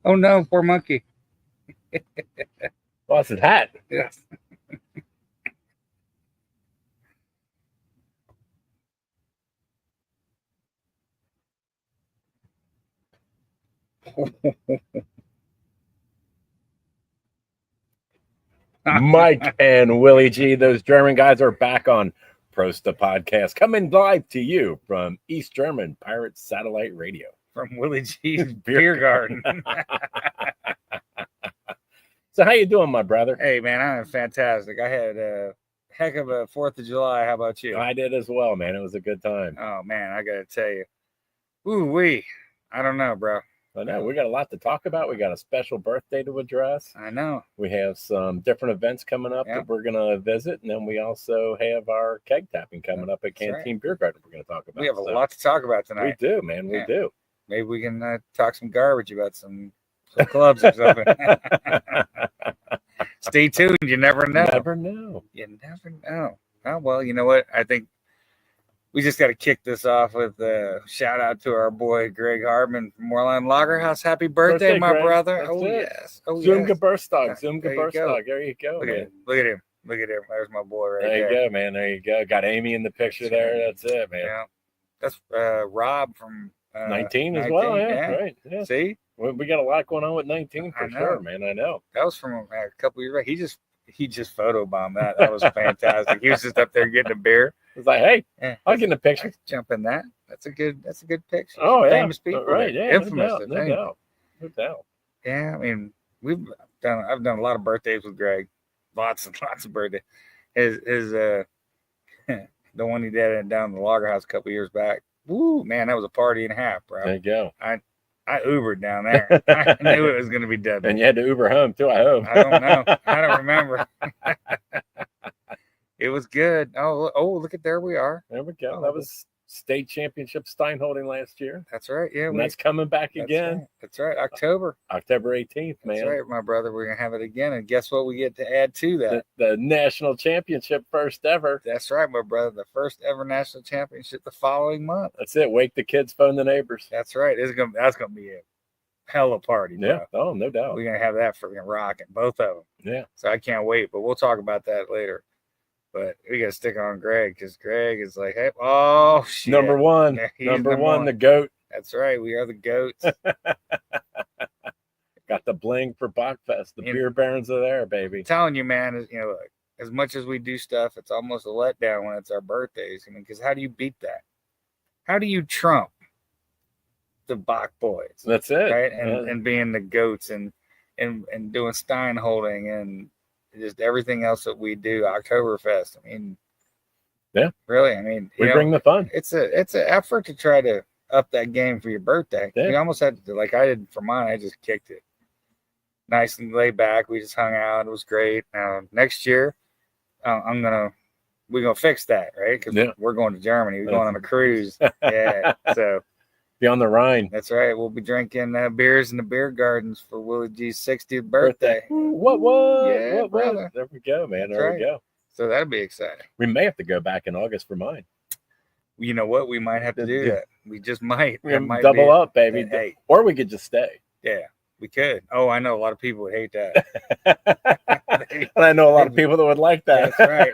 Oh no, poor monkey. Lost his hat. Yes. Mike and Willie G, those German guys are back on Prost the podcast, coming live to you from East German Pirate Satellite Radio. From Willie G's beer garden. So how you doing, my brother? Hey, man, I'm fantastic. I had a heck of a 4th of July. How about you? I did as well, man. It was a good time. Oh, man, I got to tell you. Ooh-wee. I don't know, bro. I know. We got a lot to talk about. We got a special birthday to address. I know. We have some different events coming up that we're going to visit. And then we also have our keg tapping coming up at Kantine Beer Garden we're going to talk about. We have a lot to talk about tonight. We do, man. We do. Maybe we can talk some garbage about some clubs or something. Stay tuned. You never know. Never know. You never know. Oh, well, you know what? I think we just got to kick this off with a shout out to our boy Greg Hardman from Moerlein Lagerhouse. Happy birthday, my Greg. brother! That's oh it. Yes, oh Zoom yes. Geburtstag, Zoom Geburtstag. There you go. Look at him. Look at him. There's my boy right there. There you go, man. There you go. Got Amy in the picture there. That's it, man. Yeah, that's Rob from 19 as well. Yeah, right. Yeah. See, we got a lot going on with 19 for sure, man. I know. That was from a couple years back. He just photobombed that. That was fantastic. He was just up there getting a beer. It's like, hey, I'll get in the picture. Jump in that. That's a good picture. Oh, yeah. Famous people. Right, yeah. Infamous. No doubt. Yeah, I mean, I've done a lot of birthdays with Greg. Lots and lots of birthdays. His the one he did down in the Lager House a couple years back. Woo, man, that was a party and a half, bro. There you go. I Ubered down there. I knew it was going to be deadly. And you had to Uber home too, I hope. I don't know. I don't remember. It was good. Oh, look at there we are. There we go. That was state championship Steinholding last year. That's right. Yeah, and that's coming back again. Right. That's right. October 18th, man. That's right, my brother. We're gonna have it again, and guess what? We get to add to that the national championship, first ever. That's right, my brother. The first ever national championship the following month. That's it. Wake the kids, phone the neighbors. That's right. That's gonna be a hell of a party. Bro. Yeah. Oh, no doubt. We're gonna have that freaking rocking, both of them. Yeah. So I can't wait. But we'll talk about that later. But we got to stick on Greg because Greg is like, hey, oh, shit. Number one, the GOAT. That's right. We are the GOATs. Got the bling for Bachfest. The beer barons are there, baby. I'm telling you, man, as much as we do stuff, it's almost a letdown when it's our birthdays. I mean, because how do you beat that? How do you trump the Bach boys? That's it. Right? And being the GOATs and doing Steinholding and just everything else that we do, Oktoberfest. I mean, yeah, really. I mean, we bring the fun. It's an effort to try to up that game for your birthday. Yeah. You almost had to, like I did for mine. I just kicked it, nice and laid back. We just hung out. It was great. Next year, we're gonna fix that, right? Because we're going to Germany. We're going on a cruise. Yeah, so. Be on the Rhine. That's right. We'll be drinking beers in the beer gardens for Willie G's 60th birthday. What? Yeah, what, brother. There we go, man. That's there we go. So that'll be exciting. We may have to go back in August for mine. You know what? We might have to do that. We just might. We might double up, baby. Hey. Or we could just stay. Yeah, we could. Oh, I know a lot of people would hate that. And I know a lot of people that would like that. That's right.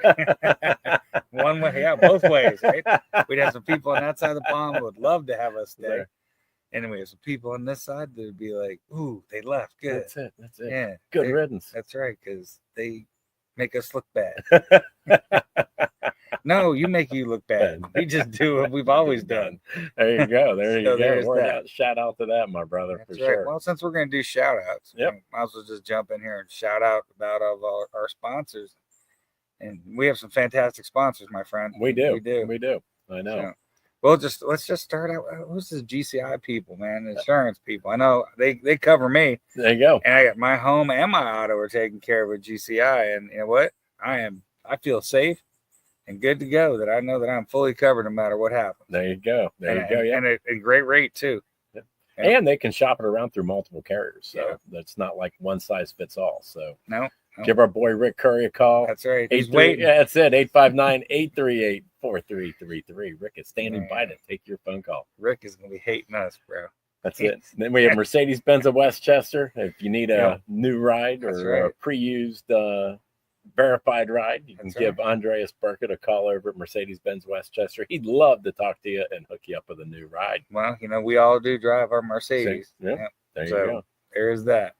One way, yeah, both ways, right? We'd have some people on that side of the pond who would love to have us stay. Yeah. Anyway, some people on this side that would be like, ooh, they left. Good. That's it. Yeah. Good riddance. That's right, because they make us look bad. No, you make you look bad. We just do what we've always done. There you go. There you go. Shout out to that, my brother. That's for right. sure. Well, since we're going to do shout outs, might as well just jump in here and shout out about our sponsors. And we have some fantastic sponsors, my friend. We do. I know. So, well, let's just start out. Who's this GCI people, man? Insurance people. I know they cover me. There you go. And I got my home and my auto are taken care of with GCI. And you know what? I feel safe and good to go. That I know that I'm fully covered no matter what happens. There you go. Yeah. And a great rate too. Yeah. Yeah. And they can shop it around through multiple carriers. So that's not like one size fits all. So no. Give our boy Rick Curry a call. That's right. He's waiting. Yeah, that's it. 859-838-4333. Rick is standing by to take your phone call. Rick is going to be hating us, bro. That's it. Then we have Mercedes-Benz of Westchester. If you need a new ride or a pre-used verified ride, you can give Andreas Burkett a call over at Mercedes-Benz Westchester. He'd love to talk to you and hook you up with a new ride. Well, we all do drive our Mercedes. There you go. There's that.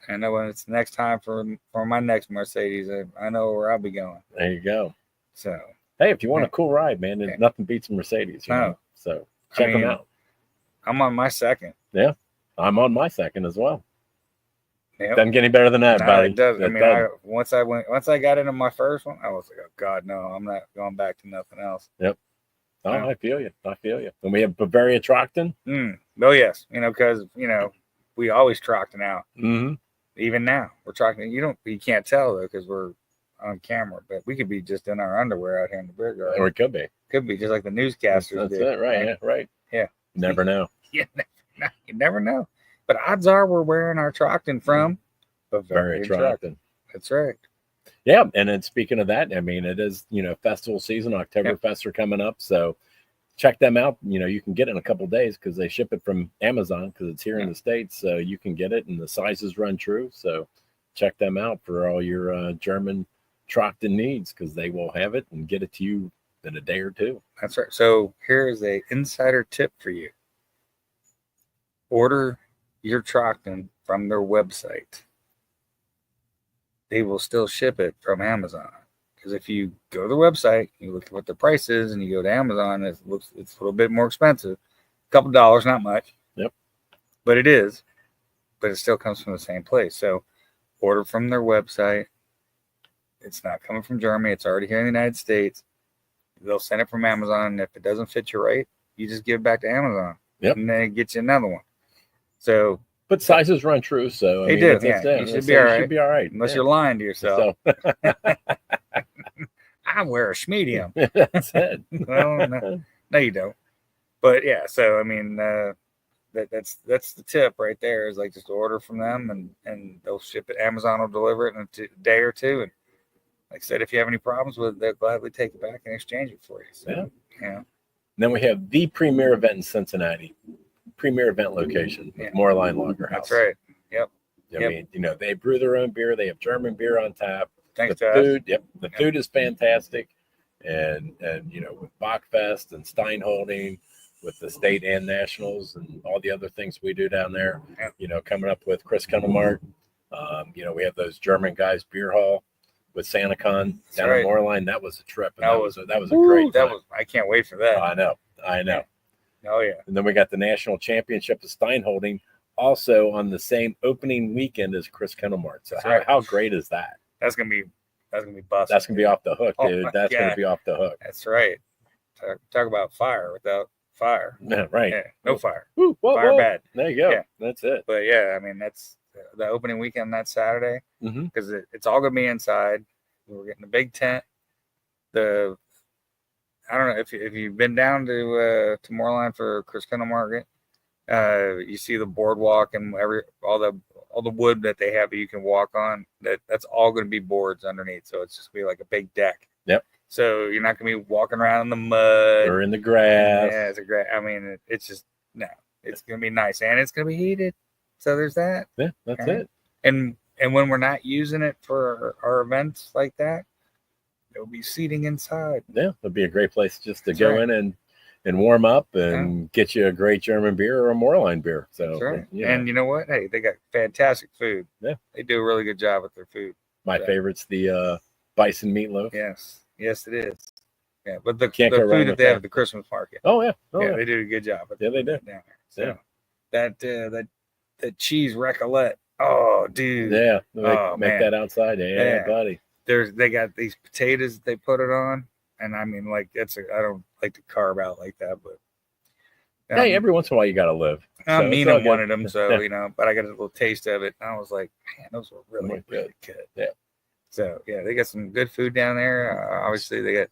I know when it's next time for my next Mercedes, I know where I'll be going. There you go. So, hey, if you want a cool ride, man, nothing beats a Mercedes. You know? So check them out. I'm on my second. Yeah, I'm on my second as well. Yep. Doesn't get any better than that, buddy. It does. Once I got into my first one, I was like, oh God, no, I'm not going back to nothing else. Yep. Oh, I feel you. And we have Bavaria Trockton. Oh yes, because we always Trockton out. Mm-hmm. Even now, we're Trockton. You can't tell though because we're on camera, but we could be just in our underwear out here in the beer garden. Or it could be. Could be just like the newscasters. That's it, right? Yeah, right. Yeah. Never know. You never know. But odds are we're wearing our Trockton from Bavaria Trockton. That's right. Yeah, and then speaking of that, I mean, it is festival season. Oktoberfest are coming up, so check them out. You can get it in a couple of days because they ship it from Amazon because it's here in the States, so you can get it and the sizes run true. So check them out for all your German Trockton needs because they will have it and get it to you in a day or two. That's right. So here is a insider tip for you. Order your Trockton from their website. They will still ship it from Amazon. Because if you go to the website, you look at what the price is, and you go to Amazon, it's a little bit more expensive. A couple dollars, not much. Yep. But it is. But it still comes from the same place. So order from their website. It's not coming from Germany. It's already here in the United States. They'll send it from Amazon. And if it doesn't fit you right, you just give it back to Amazon. Yep. And they get you another one. So, but sizes run true, so they do. You should be all right. Should be all right, unless you're lying to yourself. I wear a medium. That's it. Well, no, you don't. But yeah, so I mean, that's the tip right there. Is like just order from them, and they'll ship it. Amazon will deliver it in a day or two. And like I said, if you have any problems with it, they'll gladly take it back and exchange it for you. So, yeah. Then we have the premier event in Cincinnati. Premier event location, Moerlein Lager House. That's right. Yep. I mean, they brew their own beer. They have German beer on tap. Thanks the food. Yep. The food is fantastic, and with Bachfest and Steinholding, with the state and nationals and all the other things we do down there. Coming up with Chris Kundelmart. We have those German guys beer hall with SantaCon down in Moerlein. That was a trip. And that was a great time. I can't wait for that. I know. Oh, yeah. And then we got the national championship of Steinholding also on the same opening weekend as Chris Kundelmart. So how great is that? That's gonna be busted. That's gonna be off the hook, dude. That's gonna be off the hook. That's right. Talk about fire without fire. Yeah, right. Yeah, no fire. Woo, fire bad. There you go. Yeah. That's it. But yeah, I mean that's the opening weekend that Saturday because it's all gonna be inside. We're getting a big tent. I don't know if you've been down to Moerlein for Chris Kundelmart. You see the boardwalk and all the wood that they have that you can walk on. That's all going to be boards underneath, so it's just be like a big deck. Yep. So you're not going to be walking around in the mud or in the grass. Yeah, it's I mean, it's just it's going to be nice and it's going to be heated. So there's that. Yeah, that's it. And when we're not using it for our events like that, there'll be seating inside. Yeah, it'll be a great place just to go in and warm up and get you a great German beer or a Moerlein beer. So, that's right. And you know what? Hey, they got fantastic food. Yeah, they do a really good job with their food. My favorite's the bison meatloaf. Yes, it is. Yeah, but the food that they have at the Christmas market. Oh yeah, they do a good job. Yeah, they do. Down there. So that cheese recollette. Oh, dude. Yeah, make that outside. Yeah, buddy. They got these potatoes that they put it on, and I mean, like I don't like to carve out like that, but hey, every once in a while you got to live. Mina wanted them, so but I got a little taste of it, and I was like, man, those were really good. Yeah. So they got some good food down there. Obviously, they got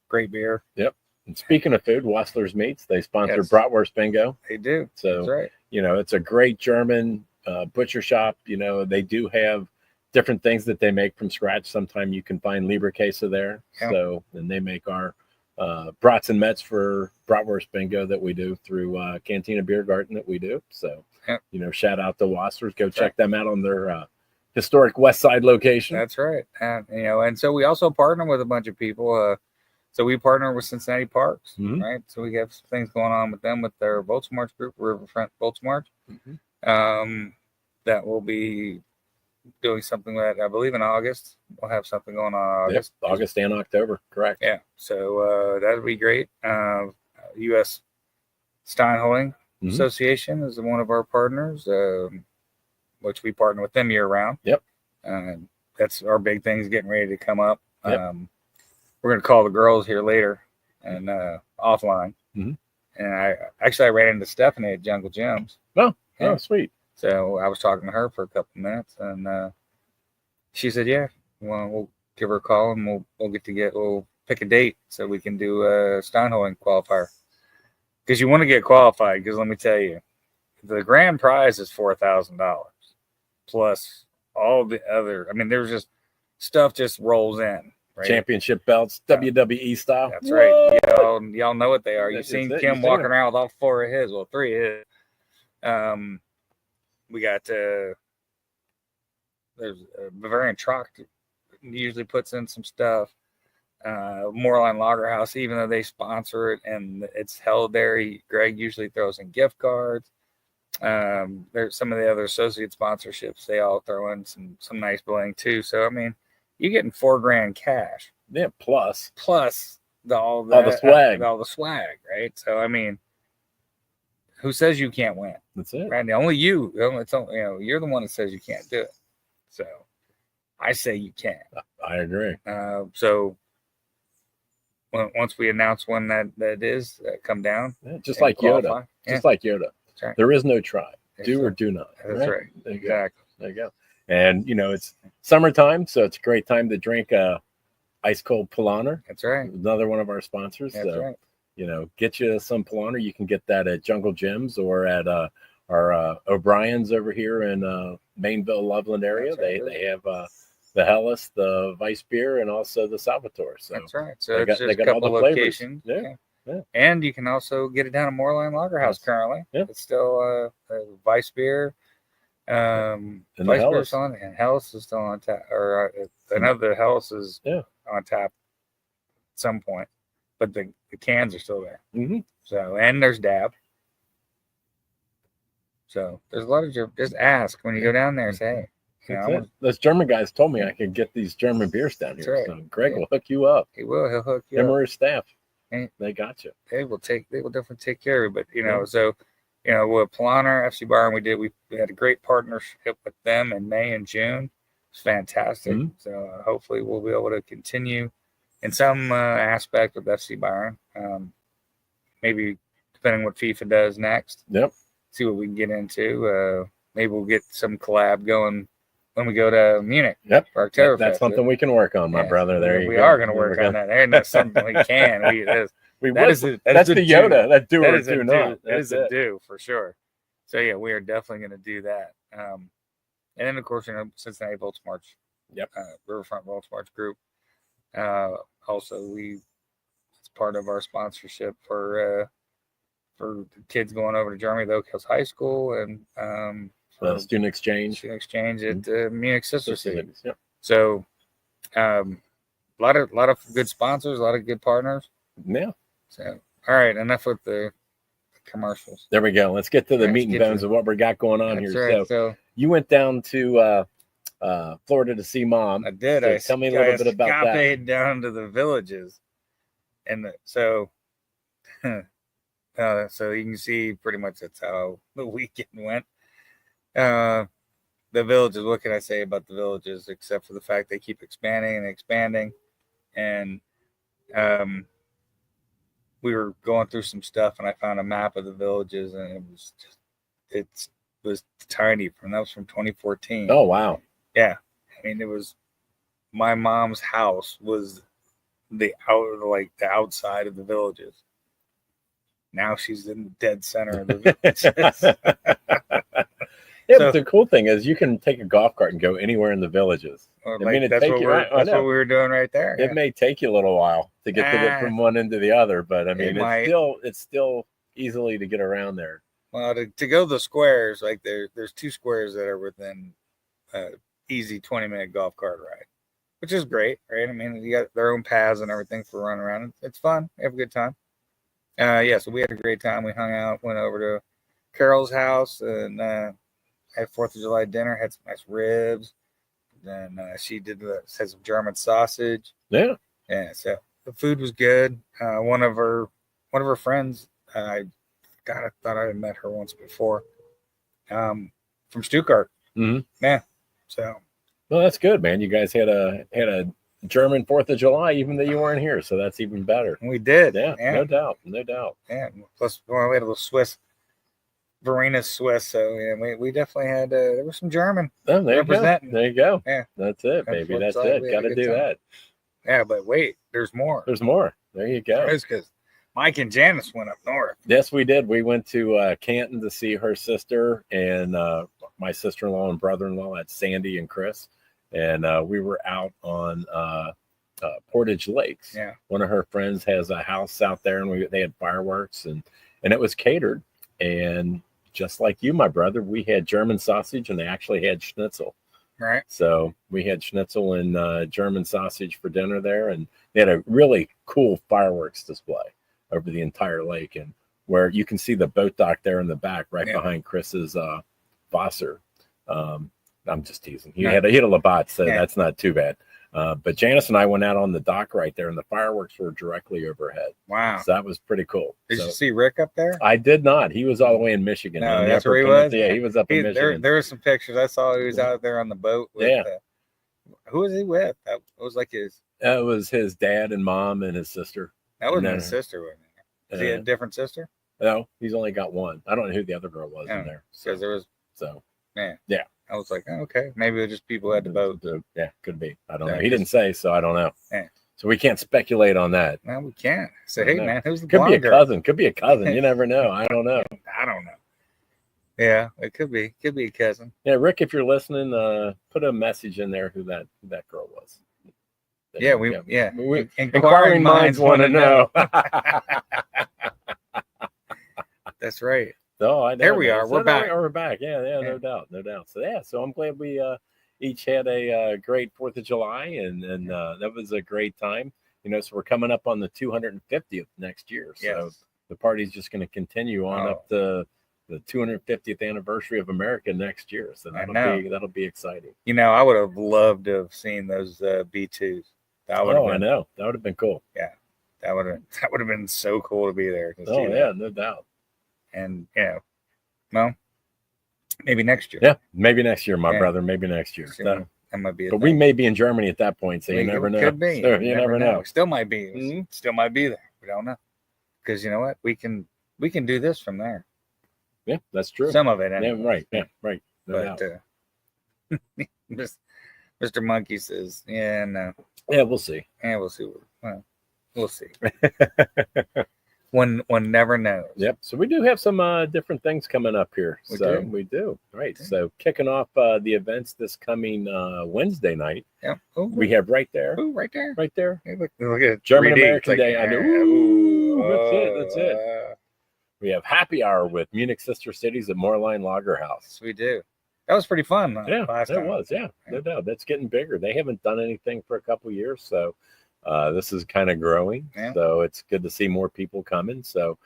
great beer. Yep. And speaking of food, Wassler's Meats, they sponsor Bratwurst Bingo. They do. So that's right. It's a great German butcher shop. They do have different things that they make from scratch. Sometimes you can find Lieber Käse there. Yeah. So, and they make our brats and Mets for bratwurst bingo that we do through Kantine Beer Garden that we do. So, shout out to Wassers. Go check them out on their historic West Side location. That's right. And so we also partner with a bunch of people. So we partner with Cincinnati Parks, right? So we have some things going on with them with their Bolts March group, Riverfront Bolts March. That will be doing something that I believe in August. We'll have something going on in August. Yep, August and October, correct. Yeah. So that'll be great. U.S. Steinholding Association is one of our partners, which we partner with them year round. Yep. That's our big thing is getting ready to come up. Yep. We're going to call the girls here later and offline. And I ran into Stephanie at Jungle Gyms. Oh, sweet. So I was talking to her for a couple of minutes, and she said, "Yeah, well, we'll give her a call and we'll pick a date so we can do a Steinholding qualifier." Because you want to get qualified. Because let me tell you, the grand prize is $4,000 plus all the other. I mean, there's just stuff just rolls in. Right? Championship belts, WWE style. That's right. Y'all know what they are. You've seen Kim walking around with all 4 of his. Well, 3 of his. We got there's Bavarian Truck usually puts in some stuff. Moerlein Lager House, even though they sponsor it and it's held there, Greg usually throws in gift cards. There's some of the other associate sponsorships. They all throw in some nice bling too. So I mean, you're getting $4,000 cash. Yeah, plus all the swag, right? So I mean, who says you can't win? That's it. Right? Only you. It's only, you're the one that says you can't do it. So I say you can. I agree. So once we announce when that is, come down. Just like Yoda. Just like Yoda. That's right. There is no try. Do or do not. That's right. Exactly. There you go. And it's summertime, so it's a great time to drink ice cold Polaner. That's right. Another one of our sponsors. That's right. Get you some Polaner. You can get that at Jungle Gyms or at our O'Brien's over here in Mainville, Loveland area. Right. They have the Hellas, the Weiss beer, and also the Salvatore. So that's right. So they got all the locations. Yeah. And you can also get it down at Moerlein Lager House currently. Yeah. It's still Weiss beer. And Weiss beer is on, and Hellas is still on tap. Or I know the Hellas is on tap at some point, but the cans are still there. So, and there's Dab. So there's a lot of just ask when you go down there and say, hey, those German guys told me I could get these German beers down here. Right. So Greg will hook you up. He will. He'll hook you up. Him or his staff. They got you. They will definitely take care of it. But so with Polaner, FC Bayern, we had a great partnership with them in May and June. It's fantastic. So hopefully we'll be able to continue in some aspect with FC Bayern. Maybe depending what FIFA does next. Yep. See what we can get into. Maybe we'll get some collab going when we go to Munich. Yep. For Oktoberfest. That's something we can work on, my brother. We are going to work on that. There ain't no something we can. That's the Yoda. That do or do not. That is a do for sure. So yeah, we are definitely going to do that. And then of course, Cincinnati Volts March. Yep. Riverfront Volts March group. Also, it's part of our sponsorship for the kids going over to Germany, the Oak Hills High School, and student exchange at Munich Sister City. Yep. So, a lot of good sponsors, a lot of good partners. Yeah. So, all right, enough with the commercials. There we go. Let's get to the meat and bones of what we got going on here. Right. So you went down to Florida to see Mom. I did. So tell me a little bit about that. I escaped down to the Villages, and so you can see pretty much that's how the weekend went. The Villages. What can I say about the Villages except for the fact they keep expanding, and we were going through some stuff, and I found a map of the Villages, and it was tiny. That was from 2014. Oh wow! Yeah, I mean, it was my mom's house was the outside of the Villages. Now she's in the dead center of the Villages. Yeah, but the cool thing is you can take a golf cart and go anywhere in the villages. That's what we were doing right there. It may take you a little while to get from one end to the other, but I mean, it's still easily to get around there. Well, to go to the squares, like there's 2 squares that are within easy 20-minute golf cart ride, which is great, right? I mean, you got their own paths and everything for running around. It's fun. We have a good time. So we had a great time. We hung out, went over to Carol's house, and had 4th of July dinner, had some nice ribs. Then she had some German sausage. Yeah. So the food was good. One of her friends, I thought I had met her once before. From Stuttgart. Mm-hmm. Yeah. So. Well, that's good, man. You guys had a German 4th of July, even though you weren't here, so that's even better. We did. Yeah. No doubt. Yeah. Plus, we had a little Swiss. Verena's Swiss, so yeah, we definitely had there was some German representing. There you go. Yeah, that's it, baby. That's it. Got to do that. Yeah, but wait, there's more. There you go. It's because Mike and Janice went up north. Yes, we did. We went to Kantine to see her sister and my sister-in-law and brother-in-law. That's Sandy and Chris, and we were out on Portage Lakes. Yeah, one of her friends has a house out there, and they had fireworks, and it was catered. And just like you, my brother, we had German sausage, and they actually had schnitzel. Right. So we had schnitzel and German sausage for dinner there, and they had a really cool fireworks display over the entire lake, and where you can see the boat dock there in the back, right behind Chris's Wasser. I'm just teasing. He had a Labatt, so that's not too bad. But Janice and I went out on the dock right there, and the fireworks were directly overhead. Wow. So that was pretty cool. Did you see Rick up there? I did not. He was all the way in Michigan. No, that's where he was? Yeah, he was up in Michigan. There were some pictures. I saw he was out there on the boat. With, who was he with? It was like his... It was his dad and mom and his sister. That wasn't his sister, wasn't it? Is he a different sister? No, he's only got one. I don't know who the other girl was in there. Because there was... So, yeah. I was like, okay, maybe it was just people at the boat. Yeah, could be. I don't know. He didn't say, so I don't know. Yeah. So we can't speculate on that. No, we can't. Say, hey, man, who's the Could be a girl? cousin. Could be a cousin. You never know. I don't know. Yeah, it could be. Could be a cousin. Yeah, Rick, if you're listening, put a message in there who that girl was. Inquiring minds want to know. That's right. Oh, I know. There we are. We're back. We're back. Yeah, no doubt. So I'm glad we each had a great 4th of July, and that was a great time. So we're coming up on the 250th next year. So the party's just going to continue on up to the 250th anniversary of America next year. So that'll be exciting. I would have loved to have seen those B2s. I know. That would have been cool. Yeah, that would have been so cool to be there. No doubt. And well, maybe next year. Yeah, maybe next year, my brother. Maybe next year. That might be. But we may be in Germany at that point, so you never know. Could be. So you never know. Still might be. Mm-hmm. Still might be there. We don't know. Because you know what? We can do this from there. Yeah, that's true. Some of it. Anyway. Yeah, right. Yeah, right. No but Mr. Monkey says, "Yeah, no. Yeah, we'll see. Yeah, we'll see. Well, we'll see." One never knows. Yep. So we do have some different things coming up here. We do. Right. Okay. So kicking off the events this coming Wednesday night. Yeah. We have right there. Ooh, right there. Hey, look at German American Day. I know. Ooh, that's it. We have happy hour with Munich Sister Cities at Moerlein Lager House. We do. That was pretty fun. Yeah, it was. Yeah, no doubt. That's getting bigger. They haven't done anything for a couple of years, so this is kind of growing. Yeah. So it's good to see more people coming. So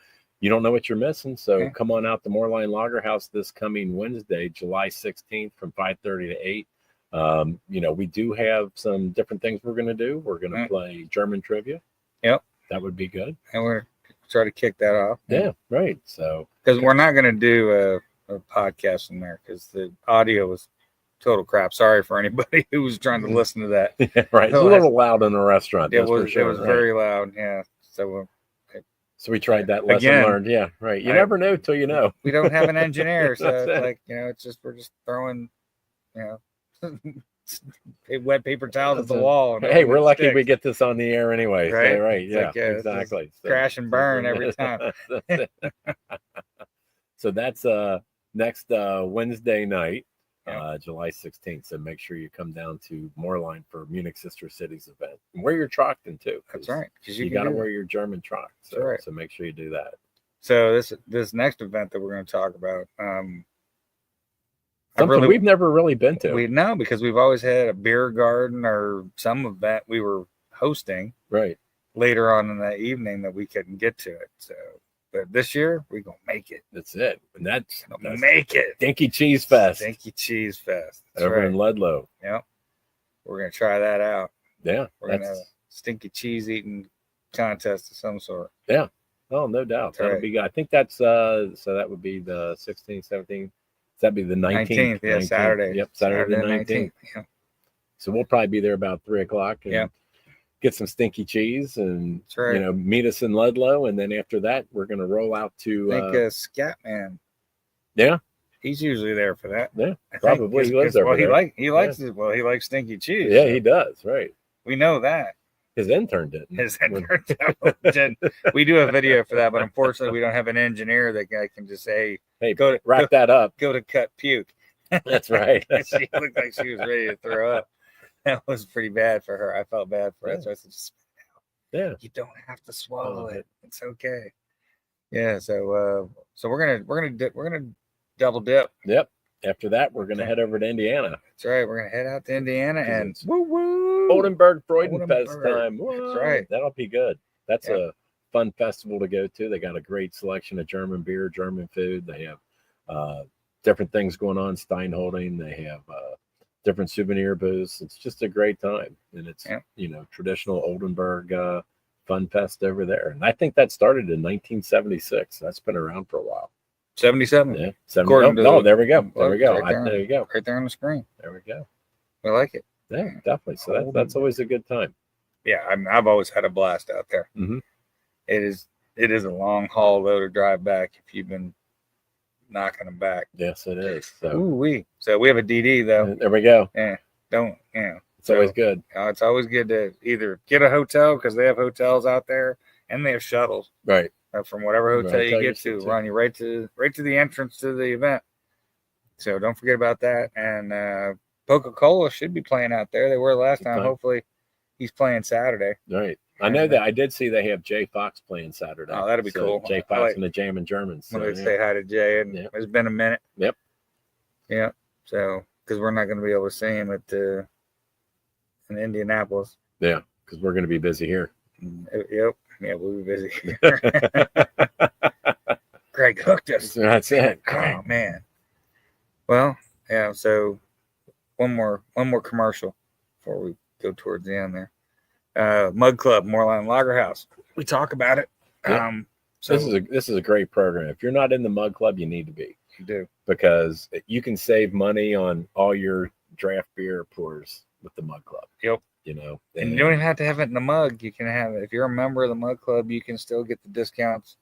you don't know what you're missing. So come on out to Moerlein Lager House this coming Wednesday, July 16th from 5:30 to 8. We do have some different things we're going to do. We're going to play German trivia. Yep. That would be good. And we're try to kick that off. Yeah, right. So because we're not going to do a podcast in there because the audio was total crap. Sorry for anybody who was trying to listen to that. Yeah, right. It's a little loud in the restaurant. It was very loud. Yeah. So we tried that lesson learned. Yeah, right. You never know till you know. We don't have an engineer, so it's we're just throwing, wet paper towels at the wall. Hey, we're lucky we get this on the air anyway. Right? So, right. Yeah, exactly. Crash and burn every time. So that's next Wednesday night, July 16th. So make sure you come down to Moerlein for Munich Sister Cities event. And wear your Trockton too. That's right. Because you got to wear your German Trock. So, right. So make sure you do that. So this next event that we're going to talk about, something we've never really been to. We know because we've always had a beer garden or some event we were hosting. Right. Later on in the evening that we couldn't get to it. So, but this year we're gonna make it. That's it. And that's make it. Stinky Cheese Fest. Stinky Cheese Fest. That's over in Ludlow. Yep. We're gonna try that out. Yeah. We're gonna have a stinky cheese eating contest of some sort. Yeah. Oh, no doubt. That'll be good. I think that's so that would be the 16th, 17th. That'd be the 19th. Yeah, 19th. Saturday. Yep, Saturday the 19th. Yeah. So we'll probably be there about 3:00. Yeah. Get some stinky cheese and right. Meet us in Ludlow, and then after that we're gonna roll out to Scatman. Yeah, he's usually there for that. Yeah, probably he lives there. Well, he likes stinky cheese. Yeah, so. He does. Right, we know that. His intern did. We do a video for that, but unfortunately we don't have an engineer that can just say, "Hey, wrap that up. Go to cut puke." That's right. She looked like she was ready to throw up. That was pretty bad for her. I felt bad for her. So I said, just spit it out. Yeah. You don't have to swallow it. It's okay. Yeah. So we're gonna double dip. Yep. After that, we're gonna head over to Indiana. That's right. We're gonna head out to Indiana and woo Oldenburg Freudenfest time. Whoa. That's right. That'll be good. That's a fun festival to go to. They got a great selection of German beer, German food. They have different things going on. Steinholding. They have different souvenir booths. It's just a great time, and it's traditional Oldenburg fun fest over there. And I think that started in 1976. That's been around for a while. 77. Yeah, 70. There we go. There we go. There you go. Right there on the screen. There we go. I like it. Yeah, definitely. So that's always a good time. Yeah, I've always had a blast out there. Mm-hmm. It is a long haul though to drive back if you've been knocking them back. Yes, it is. So we have a DD though. There we go. Yeah, it's always good. It's always good to either get a hotel because they have hotels out there and they have shuttles. Right. From whatever hotel you get to, run you right to the entrance to the event. So don't forget about that. And Coca-Cola should be playing out there. They were last time. Hopefully, he's playing Saturday. Right. I know that. I did see they have Jay Fox playing Saturday. Oh, that'd be cool. Jay Fox and the Jammin' Germans. So, say hi to Jay. And it's been a minute. Yep. Yeah. So, because we're not going to be able to see him in Indianapolis. Yeah, because we're going to be busy here. Yep. Yeah, we'll be busy. Greg hooked us. That's it. Oh man. Well, yeah. So one more commercial before we go towards the end there. Mug Club, Moerlein Lager House. We talk about it. Yeah. So this is a great program. If you're not in the Mug Club, you need to be. You do, because you can save money on all your draft beer pours with the Mug Club. Yep. And you don't even have to have it in the mug. You can have it. If you're a member of the Mug Club, you can still get the discounts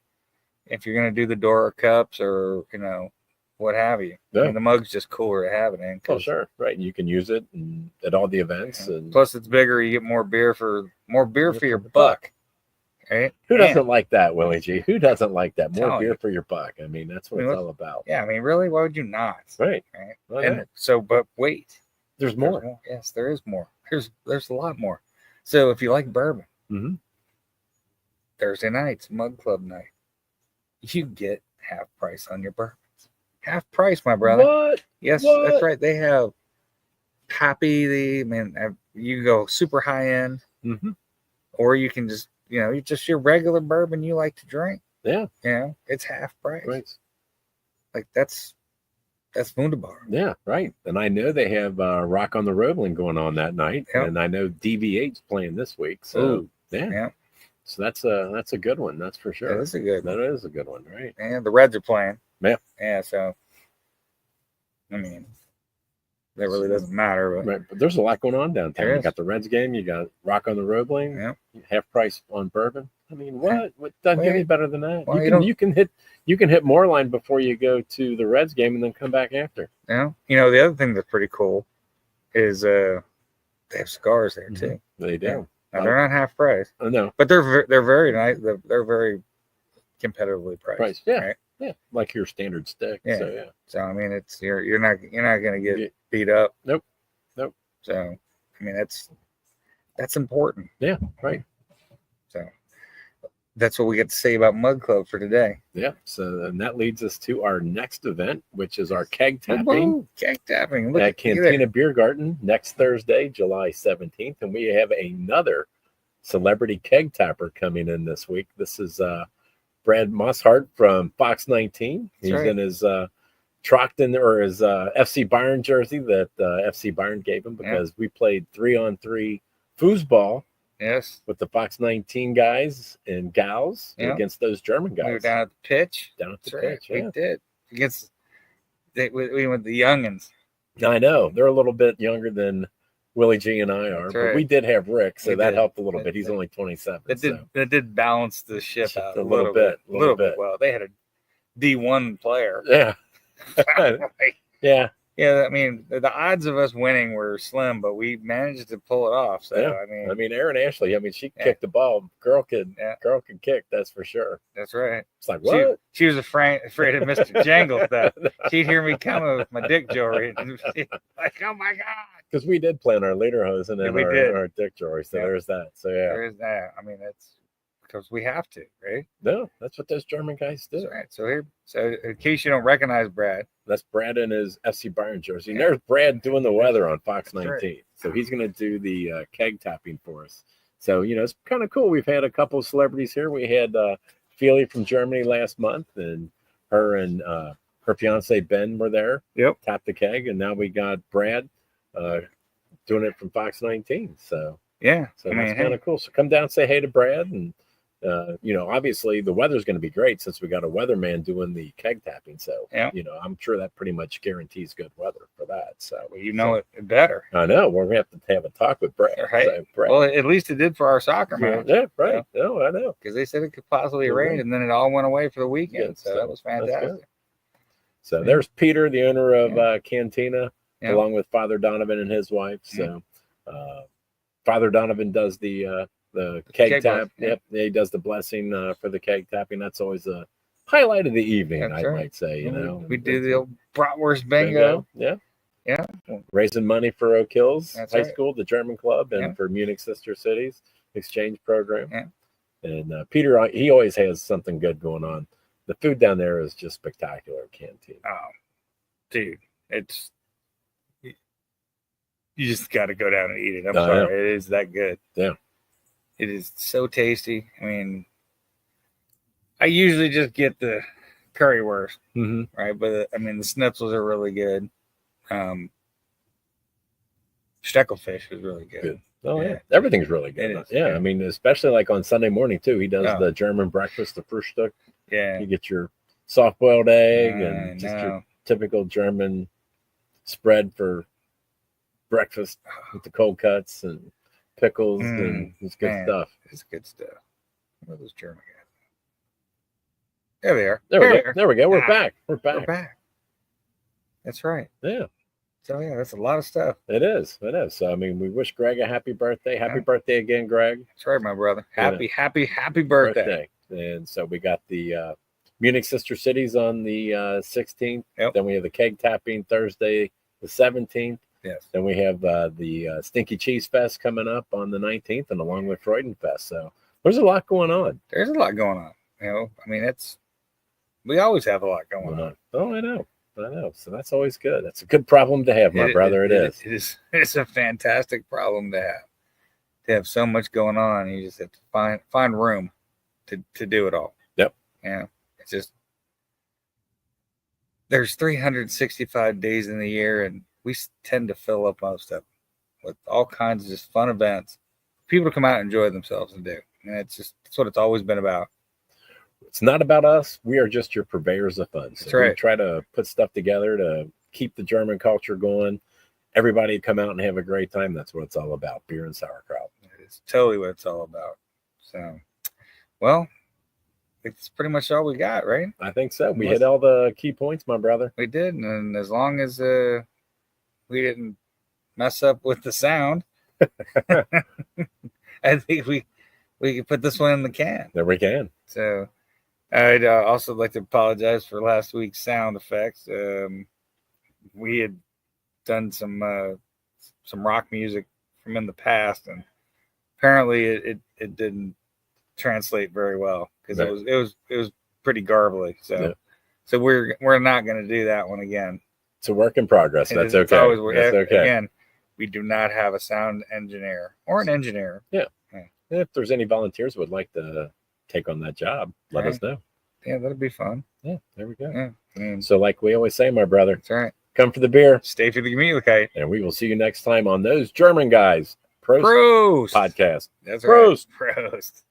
if you're going to do the Dora cups or, what have you. Yeah. And the mug's just cooler to have it in. Oh, sure. Right. You can use it at all the events. Yeah. And plus, it's bigger. You get more beer for your buck. Right? Who doesn't like that, Willie G? Who doesn't like that? More beer for your buck. I mean, that's what it's all about. Yeah. I mean, really? Why would you not? Right. And so, but wait. There's more. Yes, there is more. There's a lot more. So if you like bourbon, Thursday night's Mug Club night. You get half price on your bourbons. Half price, my brother. What? Yes, that's right. They have you go super high end, or you can just just your regular bourbon you like to drink. Yeah, it's half price. Right. Like that's wunderbar. Yeah, right. And I know they have Rock on the Roebling going on that night, and I know DV8's playing this week. So yeah. So that's a good one. That's for sure. That is a good one. That is a good one, right? And the Reds are playing. Yeah. Yeah. So, I mean, that really doesn't matter. But, right. But there's a lot going on downtown. You got the Reds game. You got Rock on the Roebling. Yeah. Half price on bourbon. I mean, what doesn't get any better than that? Well, you can hit Moerlein before you go to the Reds game and then come back after. Yeah. The other thing that's pretty cool is they have cigars there too. They do. Yeah. Now, they're not half price. Oh no. But they're very nice. They're very competitively priced. Yeah. Right? Yeah, like your standard stick. Yeah. So yeah. So I mean, it's you're not going to get beat up. Nope. So I mean, that's important. Yeah. Right. So that's what we get to say about Mud Club for today. Yeah. So and that leads us to our next event, which is our keg tapping. Whoa, keg tapping. Look at Kantine Beer Garden next Thursday, July 17th. And we have another celebrity keg tapper coming in this week. This is Brad Mosshart from Fox 19. He's in his Trockton or his FC Bayern jersey that FC Bayern gave him because we played 3-on-3 foosball. Yes. With the Fox 19 guys and gals against those German guys. We were down at the pitch. Pitch. We did. Against we went the youngins. I know. They're a little bit younger than Willie G and I are, but we did have Rick, so that helped a little bit. He's only 27. That did balance the ship out a little bit. Well, they had a D1 player. Yeah. Yeah. Yeah, I mean, the odds of us winning were slim, but we managed to pull it off. So I mean, Erin Ashley. I mean, she kicked the ball. Girl could kick. That's for sure. That's right. It's like what? She was afraid of Mr. Jangle stuff. She'd hear me coming with my dick jewelry, and she'd like, "Oh my god!" Because we did plan our lederhosen and our dick jewelry. So there's that. So there is that. I mean, that's because we have to, right? No, that's what those German guys do. That's right. So in case you don't recognize Brad. That's Brad in his FC Bayern jersey. And there's Brad doing the weather on Fox 19. Right. So he's going to do the keg tapping for us. So, it's kind of cool. We've had a couple of celebrities here. We had Feely from Germany last month, and her and her fiance Ben were there. Yep. Tapped the keg. And now we got Brad doing it from Fox 19. So, yeah. So that's kind of cool. So come down, say hey to Brad, and obviously the weather's going to be great since we got a weatherman doing the keg tapping. So, I'm sure that pretty much guarantees good weather for that. So, it better. I know. We're going to have to have a talk with Brad. Right. So, Brad. Well, at least it did for our soccer match. Yeah, right. No, I know. Because they said it could possibly rain, and then it all went away for the weekend. So that was fantastic. So there's Peter, the owner of Cantina, along with Father Donovan and his wife. So Father Donovan does the keg tap. Yep. He does the blessing for the keg tapping. That's always a highlight of the evening, might say. We do the old bratwurst bingo. Yeah. Yeah. Raising money for Oak Hills High School, the German club, and for Munich Sister Cities exchange program. Yeah. And Peter, he always has something good going on. The food down there is just spectacular at Kantine. Oh, dude, you just got to go down and eat it. I'm sorry. It is that good. Yeah. It is so tasty. I mean, I usually just get the currywurst, right? But I mean, the schnitzels are really good. Steckelfish is really good. Oh yeah, everything's really good. I mean, especially like on Sunday morning too. He does the German breakfast, the Frühstück. Yeah, you get your soft-boiled egg and just your typical German spread for breakfast with the cold cuts and pickles and it's good stuff. It's good stuff. What are those German guys? There they are. There we go. We're back. We're back. That's right. Yeah. So that's a lot of stuff. It is. So I mean, we wish Greg a happy birthday. Happy birthday again, Greg. That's right, my brother. Happy birthday. And so we got the Munich Sister Cities on the 16th. Yep. Then we have the keg tapping Thursday, the 17th. Yes. Then we have the Stinky Cheese Fest coming up on the 19th, and along with Freudenfest. So there's a lot going on. There's a lot going on. I mean, we always have a lot going on. Oh, I know. So that's always good. That's a good problem to have, my brother. It is. It's a fantastic problem to have. To have so much going on, you just have to find room to do it all. Yep. Yeah. It's just there's 365 days in the year, and we tend to fill up most of them with all kinds of just fun events. People to come out and enjoy themselves and do. And that's what it's always been about. It's not about us. We are just your purveyors of fun. So that's right. We try to put stuff together to keep the German culture going. Everybody come out and have a great time. That's what it's all about. Beer and sauerkraut. It's totally what it's all about. So, well, I think that's pretty much all we got, right? I think so. We hit all the key points, my brother. We did. And as long as we didn't mess up with the sound, I think we can put this one in the can. There we can. So, I'd also like to apologize for last week's sound effects. We had done some rock music from in the past, and apparently it didn't translate very well because it was pretty garbly. So we're not going to do that one again. It's a work in progress. That's okay. That's okay. Again, we do not have a sound engineer or an engineer. Yeah. If there's any volunteers who would like to take on that job, let us know. Yeah, that'd be fun. Yeah, there we go. Yeah. So like we always say, my brother, that's right. Come for the beer. Stay for the communicate. And we will see you next time on Those German Guys. Prost. Podcast. That's Prost. Right. Prost.